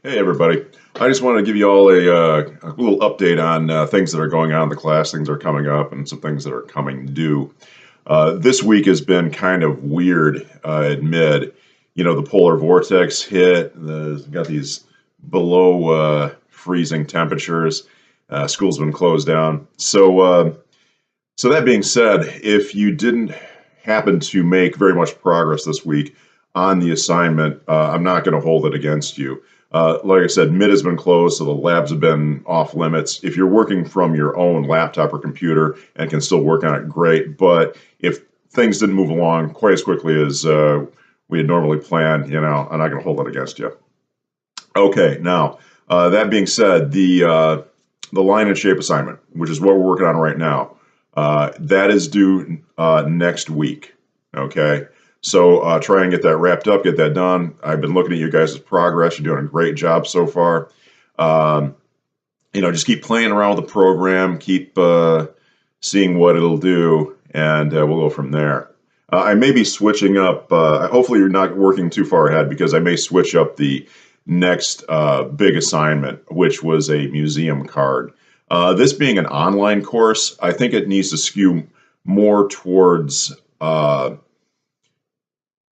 Hey everybody. I just wanted to give you all a little update on things that are going on in the class, things that are coming up, and some things that are coming due. This week has been kind of weird at mid. You know, the polar vortex hit, got these below freezing temperatures. School's been closed down. So that being said, if you didn't happen to make very much progress this week on the assignment, I'm not going to hold it against you. Like I said, mid has been closed, so the labs have been off limits. If you're working from your own laptop or computer and can still work on it, great. But if things didn't move along quite as quickly as we had normally planned, I'm not going to hold it against you. Okay, now that being said, the line and shape assignment, which is what we're working on right now, that is due next week. Okay, so try and get that wrapped up, get that done. I've been looking at you guys' progress. You're doing a great job so far. Just keep playing around with the program, keep seeing what it'll do, and we'll go from there. I may be switching up. Hopefully, you're not working too far ahead because I may switch up the next big assignment, which was a museum card. This being an online course, I think it needs to skew more towards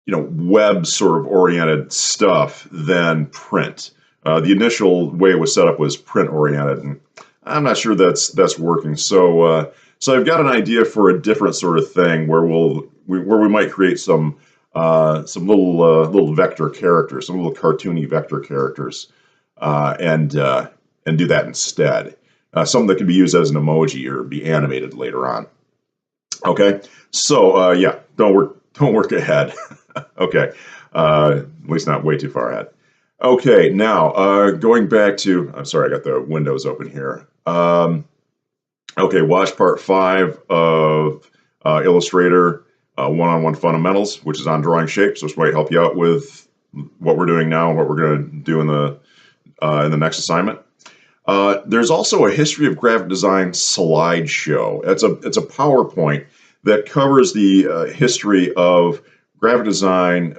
web sort of oriented stuff than print. The initial way it was set up was print oriented, and I'm not sure that's working. So I've got an idea for a different sort of thing where we might create some little vector characters, some little cartoony vector characters, and do that instead. Something that can be used as an emoji or be animated later on. Okay, so yeah, don't work ahead. Okay, at least not way too far ahead. Okay, now going back to, I'm sorry, I got the windows open here. Okay, watch part 5 of Illustrator One-on-One Fundamentals, which is on drawing shapes, which might help you out with what we're doing now and what we're going to do in the next assignment. There's also a history of graphic design slideshow. It's a PowerPoint that covers the history of graphic design,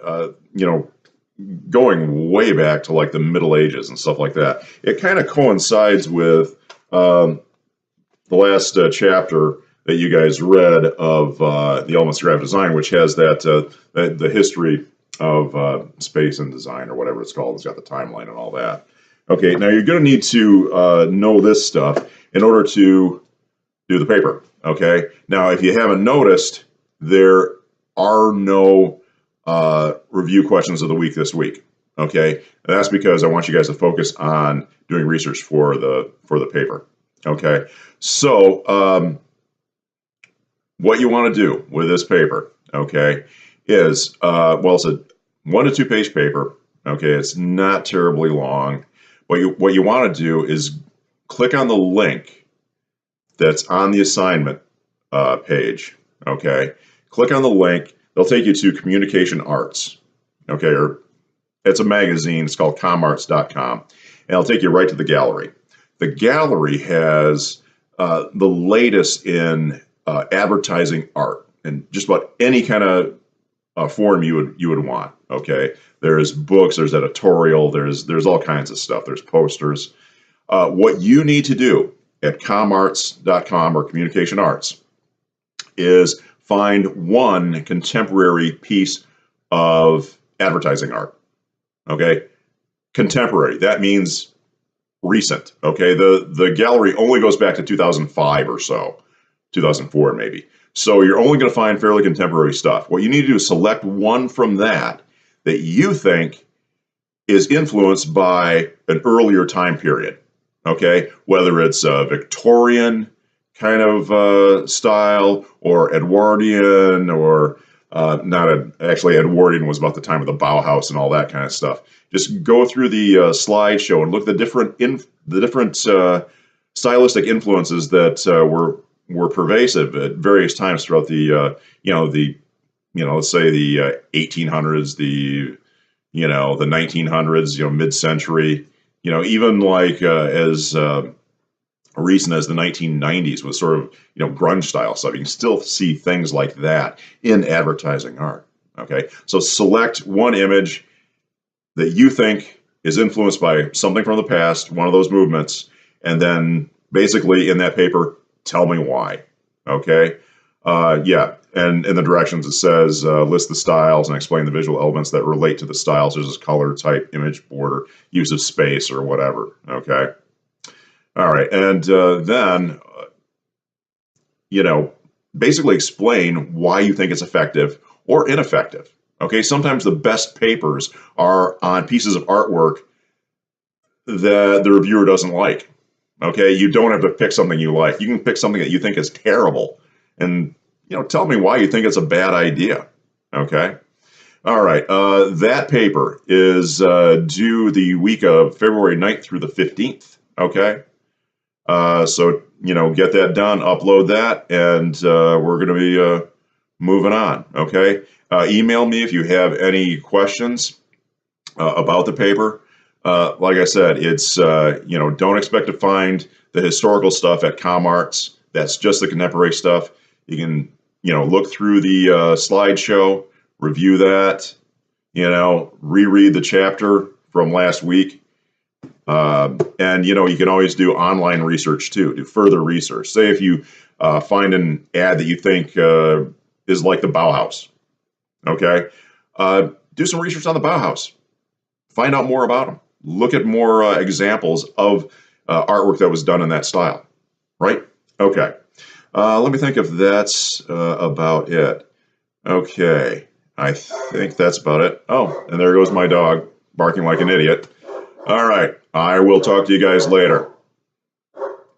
going way back to like the Middle Ages and stuff like that. It kind of coincides with the last chapter that you guys read of the Elements of Graphic Design, which has the history of space and design, or whatever it's called. It's got the timeline and all that. Okay, now you're going to need to know this stuff in order to do the paper. Okay, now if you haven't noticed, there are no review questions of the week this week. Okay, and that's because I want you guys to focus on doing research for the paper. Okay, so what you want to do with this paper, okay, is it's a 1 to 2 page paper. Okay, it's not terribly long. What you want to do is click on the link that's on the assignment page. Okay, click on the link. They'll take you to Communication Arts. Okay, or it's a magazine. It's called comarts.com, and it'll take you right to the gallery. The gallery has the latest in advertising art and just about any kind of form you would want. Okay, there's books, there's editorial, there's all kinds of stuff. There's posters. What you need to do at comarts.com or Communication Arts is find one contemporary piece of advertising art. Okay, contemporary. That means recent. Okay, the gallery only goes back to 2005 or so, 2004 maybe. So you're only going to find fairly contemporary stuff. What you need to do is select one from that you think is influenced by an earlier time period. Okay, whether it's Victorian kind of style or Edwardian, or actually Edwardian was about the time of the Bauhaus and all that kind of stuff. Just go through the slideshow and look at the different stylistic influences that were pervasive at various times throughout the let's say the 1800s, the 1900s, mid-century, even like as recent as the 1990s with sort of grunge style stuff. You can still see things like that in advertising art. Okay, so select one image that you think is influenced by something from the past, one of those movements, and then basically in that paper, tell me why. Okay? Yeah, and in the directions it says list the styles and explain the visual elements that relate to the styles, such as color, type, image, border, use of space, or whatever. Okay? All right, and then, basically explain why you think it's effective or ineffective. Okay, sometimes the best papers are on pieces of artwork that the reviewer doesn't like. Okay, you don't have to pick something you like. You can pick something that you think is terrible and, tell me why you think it's a bad idea. Okay. All right. That paper is due the week of February 9th through the 15th. Okay. So, get that done, upload that, and we're going to be moving on. Okay. Email me if you have any questions about the paper. Like I said, it's, don't expect to find the historical stuff at ComArts. That's just the contemporary stuff. You can, look through the slideshow, review that, reread the chapter from last week. And, you can always do online research too, do further research. Say if you find an ad that you think is like the Bauhaus, okay? Do some research on the Bauhaus. Find out more about them. Look at more examples of artwork that was done in that style, right? Okay. Let me think if that's about it. Okay. I think that's about it. Oh, and there goes my dog barking like an idiot. All right. I will talk to you guys later.